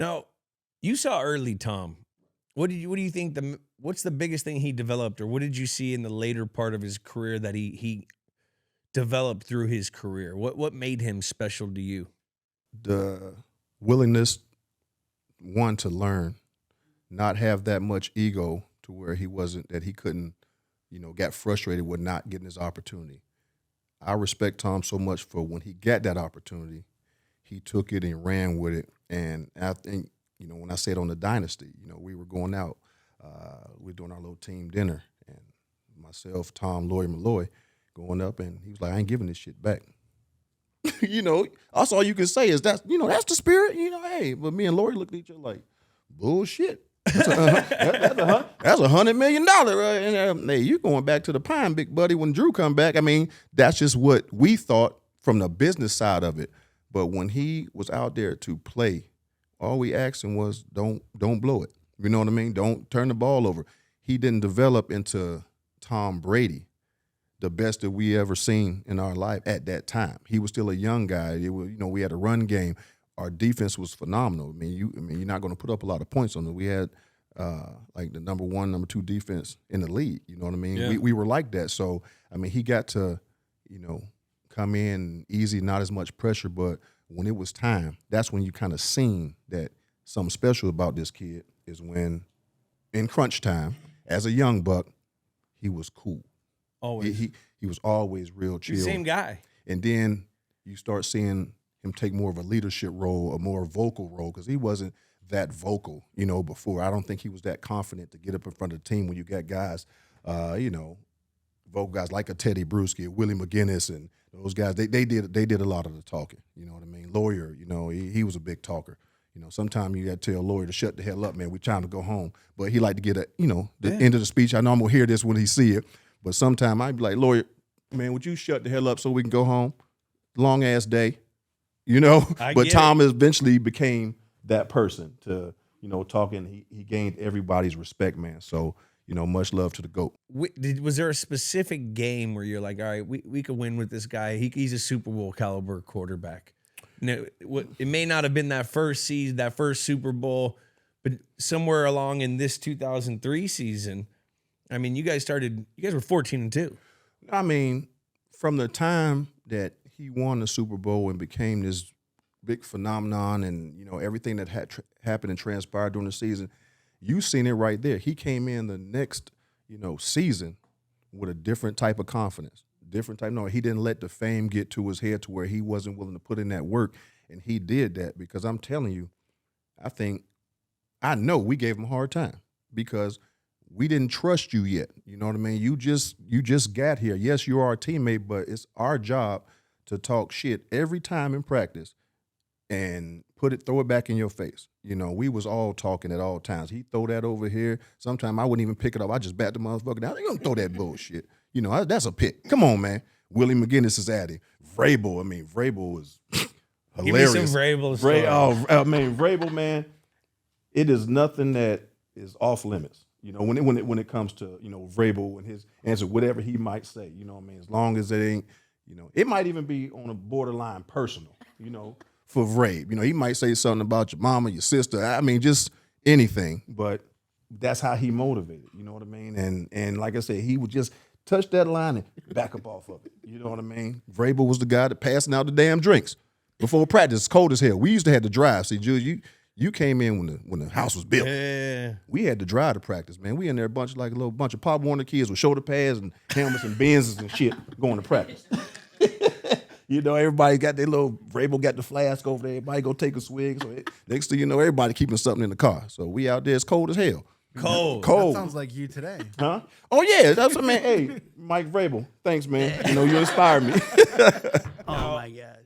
Now, you saw early Tom. What do you think what's the biggest thing he developed, or what did you see in the later part of his career that he developed through his career? What made him special to you? The willingness, one, to learn, not have that much ego to where he couldn't, got frustrated with not getting his opportunity. I respect Tom so much for when he got that opportunity, he took it and ran with it. And I think, when I said on the Dynasty, we were going out, we were doing our little team dinner, and myself, Tom, Lawyer Malloy, going up, and he was like, I ain't giving this shit back. That's all you can say is that's the spirit, hey. But me and Lori looked at each other like, bullshit. That's $100 million, right? And hey, you going back to the pine, big buddy, when Drew come back. I mean, that's just what we thought from the business side of it. But when he was out there to play, all we asked him was don't blow it. You know what I mean? Don't turn the ball over. He didn't develop into Tom Brady, the best that we ever seen in our life at that time. He was still a young guy. It was, we had a run game. Our defense was phenomenal. You're not going to put up a lot of points on it. We had like the number 1, number 2 defense in the league. You know what I mean? Yeah. We were like that. So he got to, come in easy, not as much pressure. But when it was time, that's when you kind of seen that something special about this kid is when, in crunch time, as a young buck, he was cool. Always. He was always real chill. Same guy. And then you start seeing him take more of a leadership role, a more vocal role, because he wasn't that vocal, before. I don't think he was that confident to get up in front of the team when you got guys, vocal guys like a Teddy Bruschi, Willie McGinnis, and those guys. They did a lot of the talking. You know what I mean? Lawyer, he was a big talker. Sometimes you got to tell a lawyer to shut the hell up, man. We're trying to go home. But he like to get the end of the speech. I know I'm gonna hear this when he see it. But sometimes I'd be like, lawyer, man, would you shut the hell up so we can go home? Long ass day, But Tom eventually became that person to, talking. He gained everybody's respect, man. So, much love to the GOAT. Was there a specific game where you're like, all right, we could win with this guy? He's a Super Bowl caliber quarterback. It may not have been that first season, that first Super Bowl, but somewhere along in this 2003 season, you guys were 14-2. From the time that he won the Super Bowl and became this big phenomenon and, everything that had happened and transpired during the season, you seen it right there. He came in the next, season with a different type of confidence, different type. No, he didn't let the fame get to his head to where he wasn't willing to put in that work, and he did that because I'm telling you, I know we gave him a hard time because we didn't trust you yet. You know what I mean? You just got here. Yes, you're our teammate, but it's our job to talk shit every time in practice and throw it back in your face. We was all talking at all times. He throw that over here. Sometimes I wouldn't even pick it up. I just bat the motherfucker down. You don't throw that bullshit. That's a pick. Come on, man. Willie McGinnis is at it. Vrabel was hilarious. Give me some Vrabel Vrabel, man. It is nothing that is off limits. When it comes to, Vrabel and his answer, whatever he might say, as long as it ain't, it might even be on a borderline personal, for Vrabel. He might say something about your mama, your sister, just anything, but that's how he motivated, you know what I mean? And like I said, he would just touch that line and back up off of it, you know what I mean? Vrabel was the guy that passing out the damn drinks before practice. It's cold as hell. We used to have to drive. See, Julian, you came in when the house was built. Yeah. We had to drive to practice, man. We in there a little bunch of Pop Warner kids with shoulder pads and helmets and Benzes and shit going to practice. Everybody got their little Vrabel got the flask over there. Everybody go take a swig. So next thing you know, everybody keeping something in the car. So we out there, it's cold as hell. Cold. That sounds like you today. Huh? Oh yeah, that's what, man. Hey, Mike Vrabel, thanks, man. You inspired me. Oh my gosh.